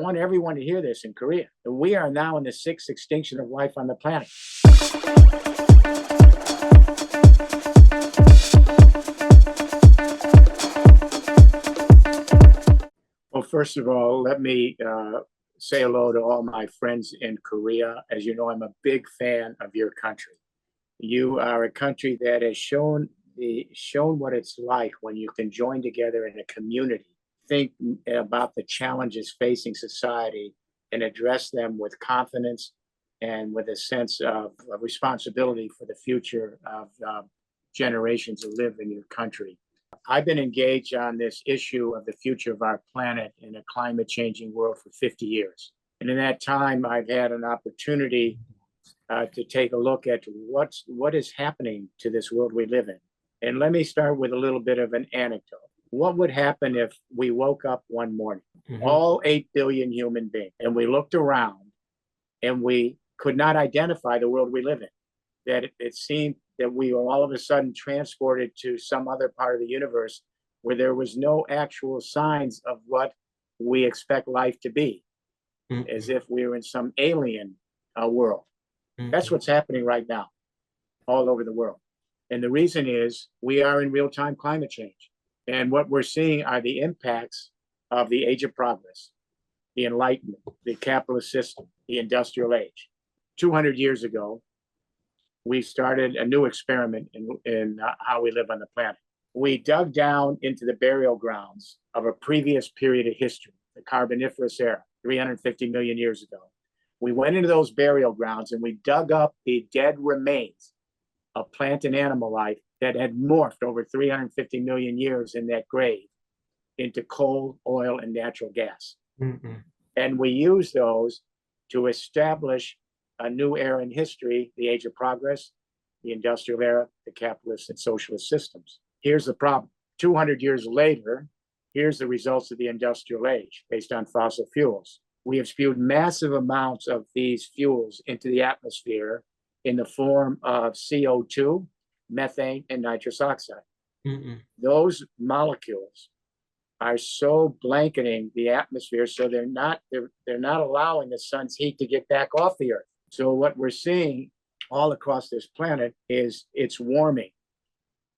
want everyone to hear this in Korea. We are now in the sixth extinction of life on the planet. Well, first of all, let me say hello to all my friends in Korea. As you know, I'm a big fan of your country. You are a country that has shown what it's like when you can join together in a community, think about the challenges facing society, and address them with confidence and with a sense of responsibility for the future of generations who live in your country. I've been engaged on this issue of the future of our planet in a climate changing world for 50 years. And in that time, I've had an opportunity to take a look at what is happening to this world we live in. And let me start with a little bit of an anecdote. What would happen if we woke up one morning, all 8 billion human beings, and we looked around and we could not identify the world we live in? That it seemed that we were all of a sudden transported to some other part of the universe where there was no actual signs of what we expect life to be, as if we were in some alien world. That's what's happening right now all over the world. And the reason is we are in real-time climate change. And what we're seeing are the impacts of the age of progress, the Enlightenment, the capitalist system, the industrial age. 200 years ago, we started a new experiment in how we live on the planet. We dug down into the burial grounds of a previous period of history, the Carboniferous era, 350 million years ago. We went into those burial grounds and we dug up the dead remains of plant and animal life that had morphed over 350 million years in that grave into coal, oil, and natural gas. And we used those to establish a new era in history, the age of progress, the industrial era, the capitalist and socialist systems. Here's the problem. 200 years later, here's the results of the industrial age based on fossil fuels. We have spewed massive amounts of these fuels into the atmosphere in the form of CO2, methane, and nitrous oxide. Those molecules are so blanketing the atmosphere, so they're not allowing the sun's heat to get back off the earth. So what we're seeing all across this planet is it's warming.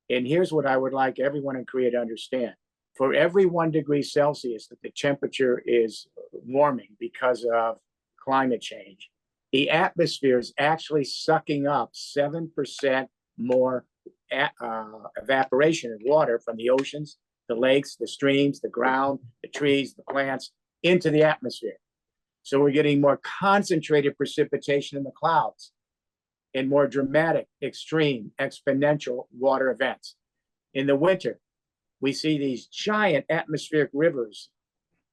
And here's what I would like everyone in Korea to understand. For every 1 degree Celsius that the temperature is warming because of climate change, the atmosphere is actually sucking up 7% more evaporation of water from the oceans, the lakes, the streams, the ground, the trees, the plants into the atmosphere. So we're getting more concentrated precipitation in the clouds and more dramatic, extreme, exponential water events. In the winter, we see these giant atmospheric rivers,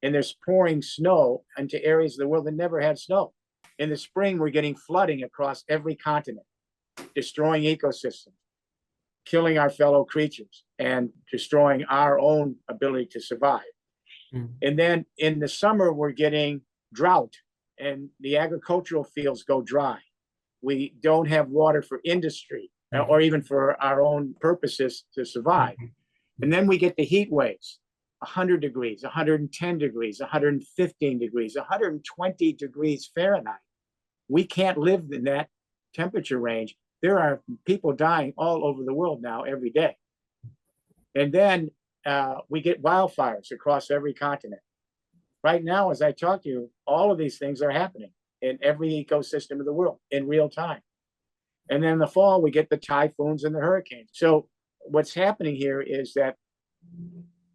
and there's pouring snow into areas of the world that never had snow. In the spring, we're getting flooding across every continent, destroying ecosystems, killing our fellow creatures, and destroying our own ability to survive. And then in the summer, we're getting drought, and the agricultural fields go dry. We don't have water for industry or even for our own purposes to survive. And then we get the heat waves, 100 degrees, 110 degrees, 115 degrees, 120 degrees Fahrenheit. We can't live in that temperature range. There are people dying all over the world now every day. And then we get wildfires across every continent. Right now, as I talk to you, all of these things are happening in every ecosystem of the world in real time. And then in the fall, we get the typhoons and the hurricanes. So what's happening here is that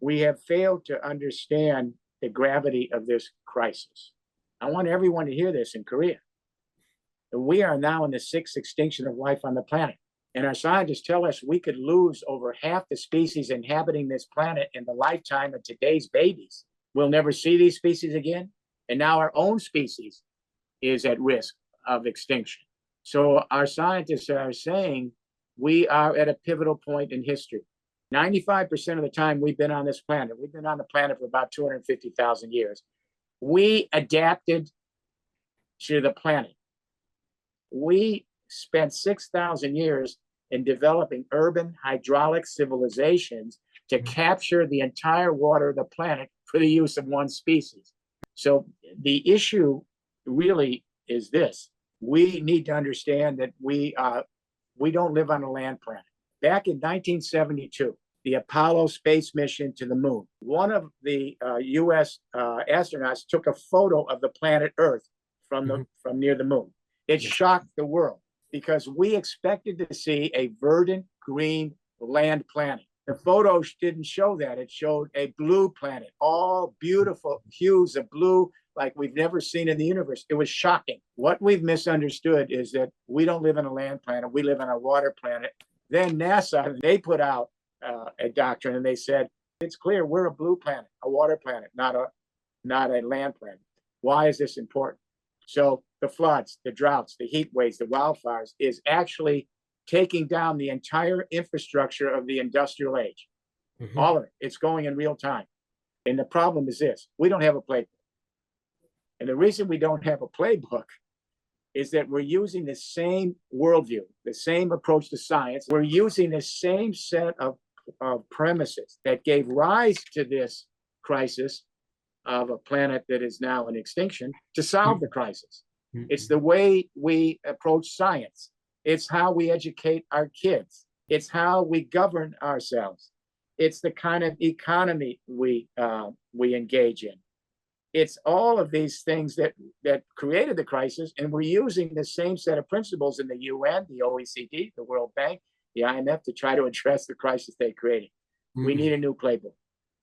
we have failed to understand the gravity of this crisis. I want everyone to hear this in Korea. We are now in the sixth extinction of life on the planet. And our scientists tell us we could lose over half the species inhabiting this planet in the lifetime of today's babies. We'll never see these species again. And now our own species is at risk of extinction. So our scientists are saying we are at a pivotal point in history. 95% of the time we've been on this planet, we've been on the planet for about 250,000 years. We adapted to the planet. We spent 6,000 years in developing urban hydraulic civilizations to capture the entire water of the planet for the use of one species. So the issue really is this: we need to understand that we don't live on a land planet. Back in 1972, the Apollo space mission to the moon, one of the U.S. Astronauts took a photo of the planet Earth from near the moon. It shocked the world because we expected to see a verdant, green land planet. The photos didn't show that. It showed a blue planet, all beautiful hues of blue like we've never seen in the universe. It was shocking. What we've misunderstood is that we don't live on a land planet. We live on a water planet. Then NASA, they put out a doctrine and they said, it's clear we're a blue planet, a water planet, not a land planet. Why is this important? So the floods, the droughts, the heat waves, the wildfires is actually taking down the entire infrastructure of the industrial age. All of it. It's going in real time. And the problem is this: we don't have a playbook. And the reason we don't have a playbook is that we're using the same worldview, the same approach to science. We're using the same set of premises that gave rise to this crisis of a planet that is now in extinction to solve the crisis. It's the way we approach science. It's how we educate our kids. It's how we govern ourselves. It's the kind of economy we engage in. It's all of these things that created the crisis, and we're using the same set of principles in the UN, the OECD, the World Bank, the IMF to try to address the crisis they created. We need a new playbook.